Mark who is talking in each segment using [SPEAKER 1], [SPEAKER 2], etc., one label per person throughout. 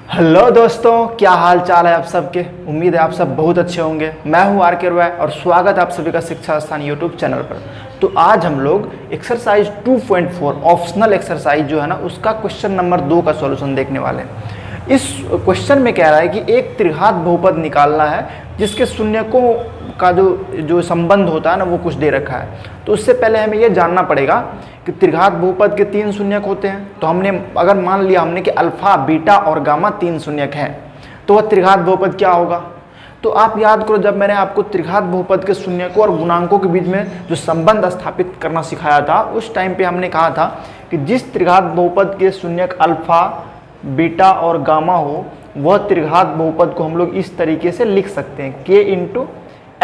[SPEAKER 1] Hello दोस्तों, क्या हाल चाल है आप सबके। उम्मीद है आप सब बहुत अच्छे होंगे। मैं हूं आर के रॉय और स्वागत है आप सभी का शिक्षा स्थान यूट्यूब चैनल पर। तो आज हम लोग एक्सरसाइज 2.4 ऑप्शनल एक्सरसाइज जो है ना, उसका क्वेश्चन नंबर 2 का सॉल्यूशन देखने वाले हैं। इस क्वेश्चन में कह रहा है कि एक त्रिघात बहुपद निकालना है जिसके शून्यकों का जो संबंध होता है ना, वो कुछ दे रखा है। तो उससे पहले हमें यह जानना पड़ेगा कि त्रिघात बहुपद के 3 शून्यक होते हैं। तो हमने अगर मान लिया हमने कि अल्फा, बीटा और गामा 3 शून्यक हैं, तो वह त्रिघात बहुपद क्या होगा। तो आप याद करो, जब मैंने आपको त्रिघात बहुपद के शून्यकों और गुणांकों के बीच में जो संबंध स्थापित करना सिखाया था, उस टाइम पे हमने कहा था कि जिस त्रिघात बहुपद के शून्यक अल्फा, बीटा और गामा हो, वह त्रिघात बहुपद को हम लोग इस तरीके से लिख सकते हैं, k into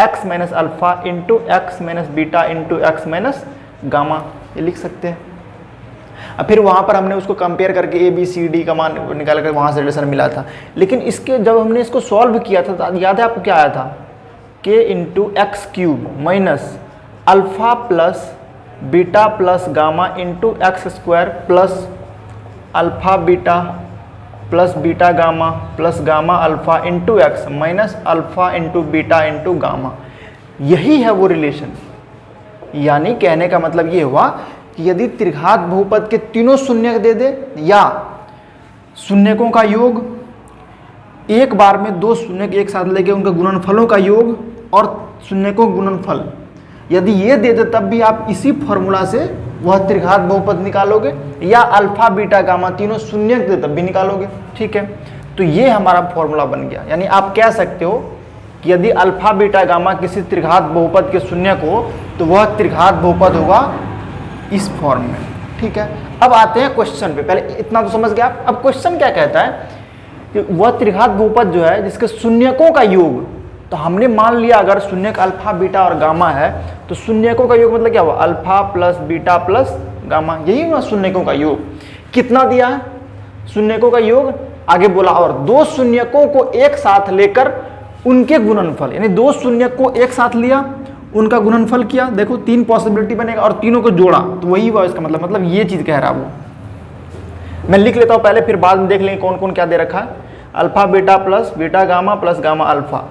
[SPEAKER 1] x minus alpha into x minus beta into x minus gamma, ये लिख सकते हैं। अब फिर वहाँ पर हमने उसको कंपेयर करके ए बी सी डी का मान निकाल कर वहाँ से रिलेशन मिला था। लेकिन इसके जब हमने इसको सॉल्व किया था तो याद है आपको क्या आया था, k into x cube minus alpha plus beta plus gamma into x square plus alpha beta plus beta gamma plus gamma alpha into x minus alpha into beta into gamma. यही है वो रिलेशन। यानी कहने का मतलब ये हुआ कि यदि त्रिघात बहुपद के तीनों शून्यक दे दे या शून्यकों का योग, एक बार में 2 शून्यक एक साथ लेके उनके गुणनफलों का योग और शून्यकों गुणनफल, यदि ये दे दे तब भी आप इसी फॉर्मूला से वह त्रिघात बहुपद निकालोगे, या अल्फा बीटा गामा तीनों शून्यक दे तब भी निकालोगे। ठीक है, तो ये हमारा फॉर्मूला बन गया। यानी आप कह सकते हो कि यदि अल्फा बीटा गामा किसी त्रिघात बहुपद के शून्यक हो तो वह त्रिघात बहुपद होगा इस फॉर्म में। ठीक है, अब आते हैं क्वेश्चन पे। पहले इतना तो समझ गया। अब क्वेश्चन क्या कहता है कि वह त्रिघात बहुपद जो है जिसके शून्यकों का योग, तो हमने मान लिया अगर शून्यक अल्फा बीटा और गामा है तो शून्यकों का योग मतलब क्या हुआ, alpha plus beta plus gamma, यही हुआ शून्यकों का योग। कितना दिया है शून्यकों का योग, आगे बोला और 2 शून्यकों को एक साथ लेकर उनके गुणनफल, यानी 2 शून्यक को एक साथ लिया, उनका गुणनफल किया। देखो 3 पॉसिबिलिटी बनेगा और तीनों को जोड़ा, तो वही हुआ इसका मतलब ये चीज कह रहा है वो। मैं लिख लेता हूं पहले, फिर बाद में देख लेंगे कौन कौन क्या दे रखा है। Alpha beta plus beta gamma plus gamma alpha,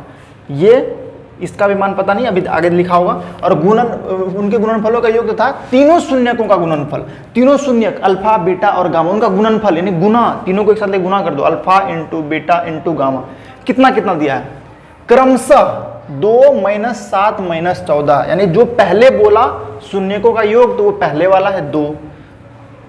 [SPEAKER 1] ये इसका भी मान पता नहीं, अभी आगे लिखा होगा। और उनके गुणनफलों का योग था तीनों शून्यकों का गुणनफल, तीनों शून्यक अल्फा बीटा और गामा उनका गुणनफल, यानी गुना, तीनों को एक साथ ले गुना कर दो, alpha into beta into gamma. कितना कितना दिया है, क्रमशः 2 माइनस 7 माइनस 14, यानी जो पहले बोला शून्यकों का योग तो वो पहले वाला है 2,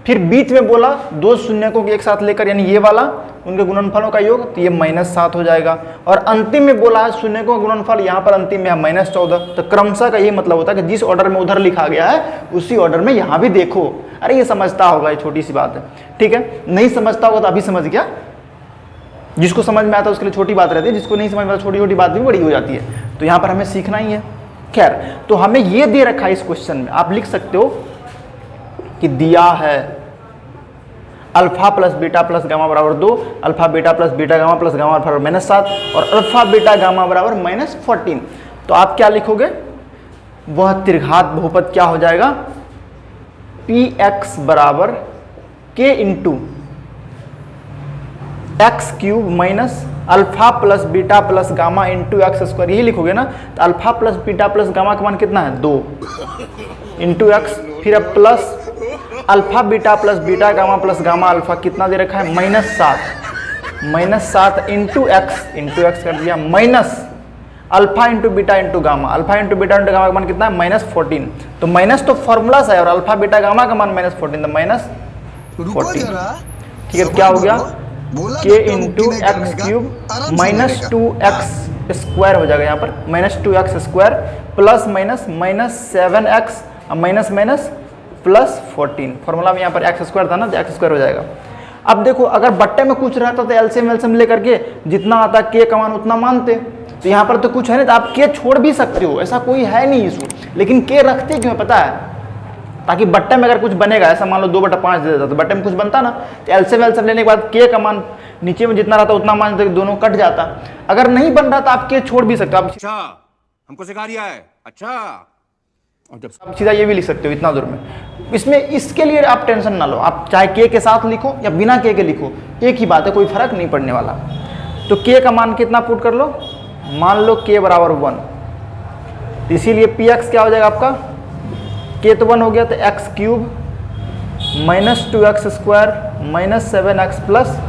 [SPEAKER 1] फिर बीच में बोला 2 शून्यकों के एक साथ लेकर, यानी ये वाला उनके गुणनफलों का योग, तो ये -7 हो जाएगा। और अंतिम में बोला है शून्यकों का गुणनफल, यहाँ पर अंतिम में है -14। तो क्रमशः का ये मतलब होता है कि जिस ऑर्डर में उधर लिखा गया है उसी ऑर्डर में यहाँ भी देखो। अरे ये समझता होगा, ये छोटी सी बात है। ठीक है, नहीं समझता होगा तो अभी समझ गया। जिसको समझ में आता है उसके लिए छोटी बात रहती है, जिसको नहीं समझ में आता छोटी छोटी बात भी बड़ी हो जाती है। तो यहाँ पर हमें सीखना ही है। खैर, तो हमें ये दे रखा है इस क्वेश्चन में, आप लिख सकते हो कि दिया है alpha plus beta plus gamma बराबर 2, alpha beta plus beta gamma plus gamma बराबर -7 और अल्फा बीटा गामा बराबर -14। तो आप क्या लिखोगे, वह त्रिघात बहुपद क्या हो जाएगा, px बराबर k into x cube minus alpha plus beta plus gamma into x square, यही लिखोगे ना। तो alpha plus beta plus gamma का मान कितना है, 2 इंटू एक्स, फिर अब plus alpha beta plus beta gamma plus gamma alpha कितना दे रखा है, -7 इंटू एक्स कर दिया, minus alpha into beta into gamma, alpha into beta into gamma का मान कितना है, -14। तो माइनस तो फॉर्मूला से है और अल्फा बीटा गामा का मान -14, तो -14। ठीक है, क्या हो गया, k into x cube -2x square हो जाएगा, यहाँ पर -2x square plus minus -7x minus minus plus 14। Formula में यहाँ पर एक्स स्क्वायर था ना, तो एक्स स्क्वायर हो जाएगा। अब देखो, अगर बट्टे में कुछ रहता तो एलसीएम वेलसीएम लेकर के जितना आता k का मान उतना मानते। तो यहाँ पर तो कुछ है नहीं, तो आप k छोड़ भी सकते हो, ऐसा कोई है नहीं इशू। लेकिन k रखते क्यों है पता है, ताकि बट्टे में अगर कुछ बनेगा, ऐसा मान लो 2/5 दे देता तो बट्टे में कुछ बनता ना, तो एलसीएम वेलसीएम लेने के बाद k का मान नीचे में जितना रहता उतना मान देते, दोनों कट जाता। अगर नहीं बन रहा तो आप k छोड़ भी सकते हो।
[SPEAKER 2] अच्छा, हमको सिखा रिया है। अच्छा
[SPEAKER 1] आप सीधा ये भी लिख सकते हो इतना दूर में। इसमें इसके लिए आप टेंशन ना लो, आप चाहे के साथ लिखो या बिना के लिखो, एक ही बात है, कोई फर्क नहीं पड़ने वाला। तो के का मान कितना पुट कर लो, मान लो के बराबर 1, इसीलिए पी एक्स क्या हो जाएगा आपका, के तो 1 हो गया, तो x cube minus 2x square minus 7x plus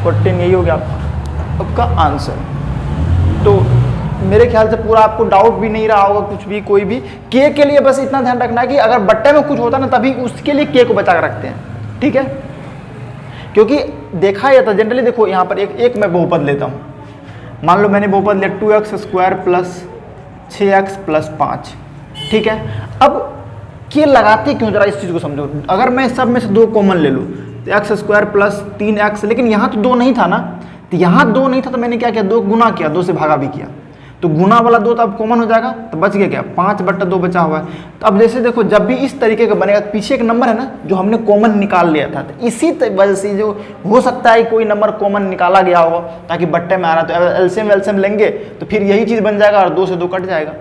[SPEAKER 1] 14, यही हो गया आपका आंसर। तो मेरे ख्याल से पूरा आपको डाउट भी नहीं रहा होगा कुछ भी, कोई भी। के लिए बस इतना ध्यान रखना है कि अगर बट्टे में कुछ होता ना तभी उसके लिए के को बचा कर रखते हैं, ठीक है। क्योंकि देखा जाता जनरली, देखो यहाँ पर एक मैं बहुपद लेता हूँ, मान लो मैंने बहुपद लिया 2x square plus 6x plus 5, ठीक है। अब के लगाते क्यों, जरा इस चीज़ को समझो। अगर मैं सब में से 2 कॉमन ले लूँ तो एक्स स्क्वायर प्लस 3x, लेकिन यहाँ तो 2 नहीं था ना, तो यहाँ 2 नहीं था तो मैंने क्या किया, 2 गुना किया, 2 से भागा भी किया, तो गुना वाला 2 तो अब कॉमन हो जाएगा, तो बच गया क्या, 5/2 बचा हुआ है। तो अब जैसे देखो जब भी इस तरीके का बनेगा, पीछे एक नंबर है ना जो हमने कॉमन निकाल लिया था, तो इसी वजह से जो हो सकता है कोई नंबर कॉमन निकाला गया होगा ताकि बट्टे में आ रहा, तो एलसीएम वेलसीएम लेंगे तो फिर यही चीज़ बन जाएगा और 2 से 2 कट जाएगा।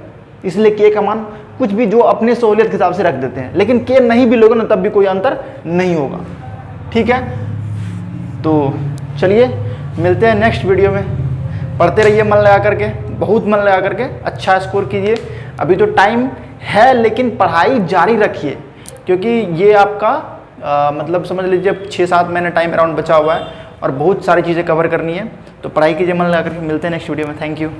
[SPEAKER 1] इसलिए के का मान कुछ भी जो अपने सहूलियत के हिसाब से रख देते हैं, लेकिन के नहीं भी लोगे ना तब भी कोई अंतर नहीं होगा, ठीक है। तो चलिए मिलते हैं नेक्स्ट वीडियो में, पढ़ते रहिए मन लगा करके, बहुत मन लगा करके, अच्छा स्कोर कीजिए। अभी तो टाइम है लेकिन पढ़ाई जारी रखिए, क्योंकि ये आपका मतलब समझ लीजिए 6-7 महीने टाइम अराउंड बचा हुआ है और बहुत सारी चीज़ें कवर करनी है। तो पढ़ाई कीजिए मन लगा करके, मिलते हैं नेक्स्ट वीडियो में। Thank you.